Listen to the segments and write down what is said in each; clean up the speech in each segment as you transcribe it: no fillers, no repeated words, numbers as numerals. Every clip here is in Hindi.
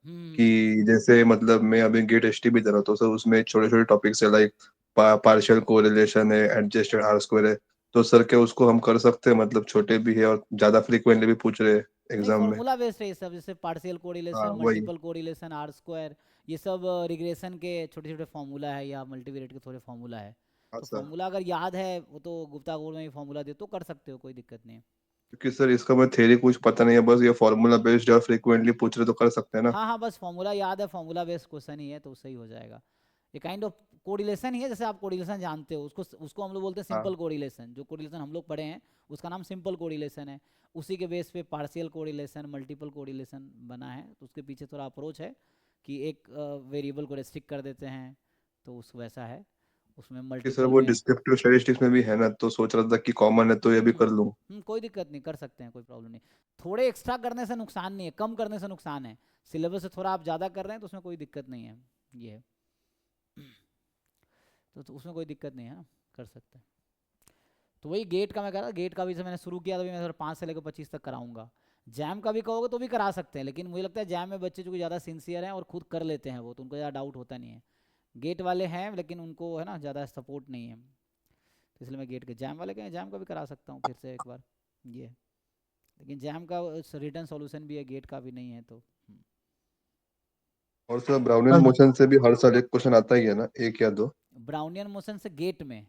कि जैसे मतलब मैं अभी गेट एचटी भी दे रहा हूँ, तो सर उसमें छोटे छोटे टॉपिक्स है, लाइक पार्शियल कोरिलेशन है, एडजस्टेड आर स्क्वायर है। तो सर क्या उसको हम कर सकते हैं, मतलब छोटे भी है और ज्यादा फ्रिक्वेंटली भी पूछ रहे हैं नहीं, एग्जाम में। फॉर्मूला बेस्ड है ये सब, जैसे पार्शियल हाँ कोरिलेशन, वही। मल्टीपल कोरिलेशन, आर स्क्वायर, ये सब रिग्रेशन के छोटे छोटे फार्मूला है, या मल्टीवेरिएट के थोड़े फार्मूला है। हाँ तो सर। फार्मूला अगर याद है, वो तो गुप्ता गोल में ही फार्मूला दे तो कर सकते हो, कोई दिक्कत नहीं है। क्योंकि सर इसका मैं थ्योरी कुछ पता नहीं है, बस ये फॉर्मूला बेस्ड और फ्रिक्वेंटली पूछ रहे तो कर सकते हैं ना। हाँ हाँ, बस फॉर्मूला याद है, फॉर्मूला बेस्ड क्वेश्चन ही है, तो सही हो जाएगा। ये काइंड ऑफ कोरिलेशन ही है, जैसे आप कोरिलेशन जानते हो, उसको उसको हम लोग बोलते हैं सिंपल हाँ। कोरिलेशन। जो कोरिलेशन हम लोग पढ़े हैं उसका नाम सिंपल कोरिलेशन है। उसी के बेस पे पार्शियल कोरिलेशन, मल्टीपल कोरिलेशन बना है। तो उसके पीछे थोड़ा अप्रोच है कि एक वेरिएबल को रेस्ट्रिक्ट कर देते हैं, तो उस वैसा है। उसमें कि सर मल्टीपल वो में डिस्क्रिप्टिव स्टैटिस्टिक्स में भी है ना, तो सोच रहा था कि कॉमन है तो ये भी कर लूँ। कोई दिक्कत नहीं, कर सकते हैं, कोई प्रॉब्लम नहीं। थोड़े एक्स्ट्रा करने से नुकसान नहीं है, कम करने से नुकसान है। सिलेबस से थोड़ा आप ज़्यादा कर रहे हैं तो उसमें कोई दिक्कत नहीं है। ये है। तो उसमें कोई दिक्कत नहीं है, हाँ, कर सकते हैं। तो वही गेट का मैं कह रहा, गेट का भी से मैंने शुरू किया, तो भी मैं 5 से लेकर 25 तक कराऊंगा। जैम का भी कहोगे तो भी करा सकते हैं, लेकिन मुझे लगता है जैम में बच्चे जो ज़्यादा सिंसियर हैं और खुद कर लेते हैं वो, तो उनको ज़्यादा डाउट होता नहीं है। गेट वाले हैं लेकिन उनको है ना ज़्यादा सपोर्ट नहीं है, तो इसलिए मैं गेट के, जैम वाले के जैम का भी करा सकता हूँ फिर से एक बार। ये है। लेकिन जैम का रिटर्न सॉल्यूशन भी है, गेट का भी नहीं है, तो और सर ब्राउनियन मोशन से भी हर साल एक क्वेश्चन आता ही है ना, एक या दो। ब्राउनियन मोशन से गेट में,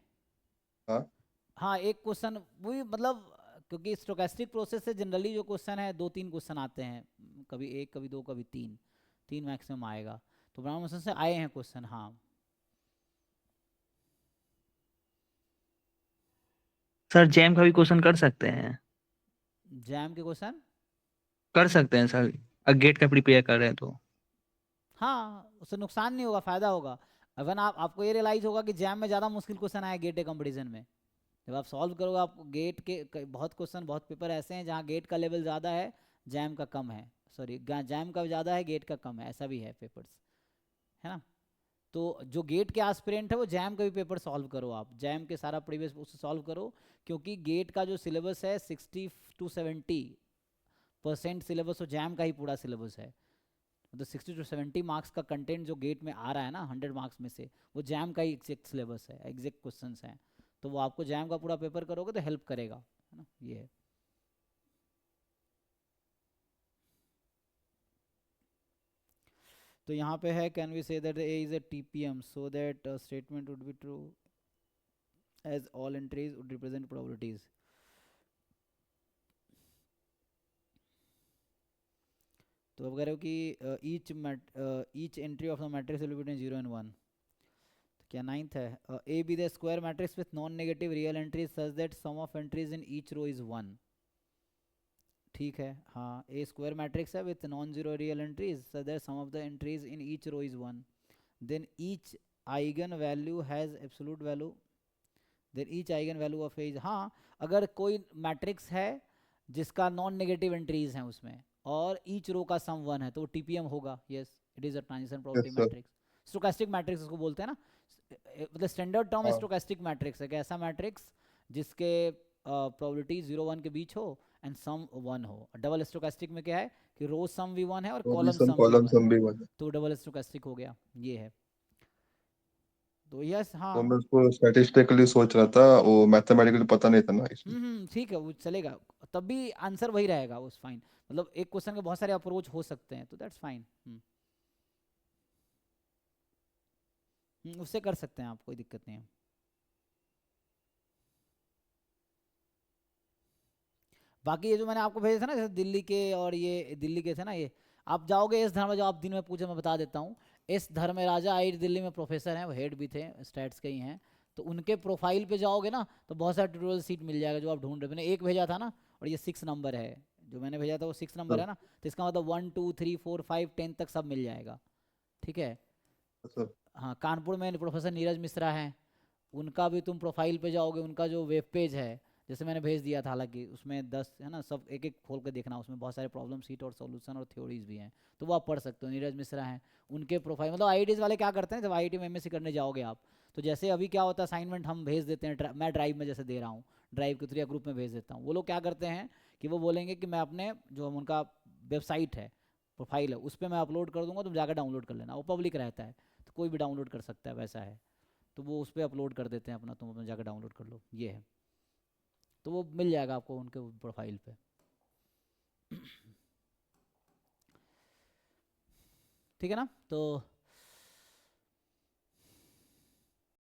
हाँ। हाँ एक क्वेश्चन वही मतलब, क्योंकि स्टोकेस्टिक प्रोसेस से जनरली जो क्वेश्चन है 2-3 क्वेश्चन आते हैं, कभी एक, कभी दो, कभी तीन, तीन मैक्सिमम आएगा। तो ब्राउन मोशन से आए हैं क्वेश्चन, हाँ। सर जैम का भी क्वेश्चन कर सकते हैं? जैम के क्वेश्चन, कर सकते हैं सर, गेट का प्रिपेयर कर रहे हैं तो। हाँ उससे नुकसान नहीं होगा, फायदा होगा। अगर आपको ये रियलाइज होगा कि जैम में ज़्यादा मुश्किल क्वेश्चन आया गेट के कंपटीशन में, जब आप सॉल्व करोगे, आप गेट के बहुत क्वेश्चन, बहुत पेपर ऐसे हैं जहाँ गेट का लेवल ज़्यादा है, जैम का कम है। सॉरी, जैम का ज़्यादा है, गेट का कम है, ऐसा भी है पेपर्स, है ना। तो जो गेट के एस्पिरेंट है वो जैम का भी पेपर सॉल्व करो, आप जैम के सारा प्रीवियस उससे सॉल्व करो। क्योंकि गेट का जो सिलेबस है 60 to 70% सिलेबस वो जैम का ही पूरा सिलेबस है। मतलब 60 to 70 मार्क्स का कंटेंट जो गेट में आ रहा है ना, 100 मार्क्स में से, वो जैम का ही एग्जैक्ट सिलेबस है, एग्जैक्ट क्वेश्चन हैं। तो वो आपको जैम का पूरा पेपर करोगे तो हेल्प करेगा, है ना, ये है। तो यहाँ पे है, can we say that A is a TPM so that statement would be true as all entries would represent probabilities. तो अब कह रहे हो कि each entry of the matrix will be between 0 and 1। तो क्या नाइन्थ है, A be the square matrix with non negative real entries such that sum of entries in each row is 1। ठीक है, हाँ, ए स्क्वायर मैट्रिक्स है with non zero real entries such that sum of the entries in each row is 1। Then each eigenvalue has absolute value, then each eigenvalue of A, हाँ, अगर कोई मैट्रिक्स है जिसका नॉन नेगेटिव एंट्रीज हैं उसमें, और ईच रो का सम 1 है, तो वो टीपीएम होगा। Yes, it is a transition yes property sir. Matrix. Stochastic matrix उसको बोलते हैं ना, मतलब स्टैंडर्ड टर्म हाँ। स्टोकेस्टिक मैट्रिक्स है कि ऐसा मैट्रिक्स जिसके प्रोबेबिलिटी 0 1 के बीच हो एंड सम 1 हो। डबल स्टोकेस्टिक में क्या है कि रो सम भी 1 है और तो भी कॉलम सम सम भी कॉलम 1 सम है, भी वन है। तो डबल स्टोकेस्टिक हो गया, ये है। तो यस, हाँ। तो मैं उसको स्टैटिस्टिकली सोच रहा था, वो मैथमेटिकली पता नहीं था ना इसलिए। ठीक है, वो चलेगा। तब भी आंसर वही रहेगा, उस फाइन। मतलब एक क्वेश्चन के बहुत सारे अप्रोच हो सकते हैं, तो दैट्स फाइन। उससे कर सकते हैं आप, कोई दिक्कत नहीं है। बाकी ये जो मैंने आपको भेजे थे ना, जैसे दिल्ली के, और ये दिल्ली के थे ना, ये आप जाओगे इस धर्म, जो आप दिन में पूछे, मैं बता देता हूँ। इस धर्मराजा आई दिल्ली में प्रोफेसर हैं, वो हेड भी थे, स्टैट्स के ही हैं। तो उनके प्रोफाइल पे जाओगे ना, तो बहुत सारा ट्यूटोरियल सीट मिल जाएगा जो आप ढूंढ रहे हो। मैंने एक भेजा था ना, और ये 6 नंबर है। जो मैंने भेजा था वो 6 नंबर सर। है ना, तो इसका मतलब 1 2 3 4 5 10 तक सब मिल जाएगा। ठीक है। सर। हाँ, कानपुर में प्रोफेसर नीरज मिश्रा हैं, उनका भी तुम प्रोफाइल पे जाओगे, उनका जो वेब पेज है, जैसे मैंने भेज दिया था, हालांकि उसमें 10 है ना, सब एक एक खोल कर देखना, उसमें बहुत सारे प्रॉब्लम सीट और सॉल्यूशन और थ्योरीज भी हैं, तो वो आप पढ़ सकते हो। नीरज मिश्रा हैं, उनके प्रोफाइल, मतलब आईआईटीज वाले क्या करते हैं, जब आईआईटी में एमएससी करने जाओगे आप, तो जैसे अभी क्या होता है, असाइनमेंट हम भेज देते हैं, मैं ड्राइव में जैसे दे रहा हूँ, ड्राइव के थ्रू या ग्रुप में भेज देता हूँ, वो लोग क्या करते हैं कि वो बोलेंगे कि मैं अपने जो हम उनका वेबसाइट है, प्रोफाइल है उस पर मैं अपलोड कर दूंगा, तुम जाकर डाउनलोड कर लेना, वो पब्लिक रहता है तो कोई भी डाउनलोड कर सकता है, वैसा है। तो वो उस पर अपलोड कर देते हैं अपना, तुम अपना जाकर डाउनलोड कर लो, ये है। तो वो मिल जाएगा आपको उनके प्रोफाइल पे। ठीक है ना। तो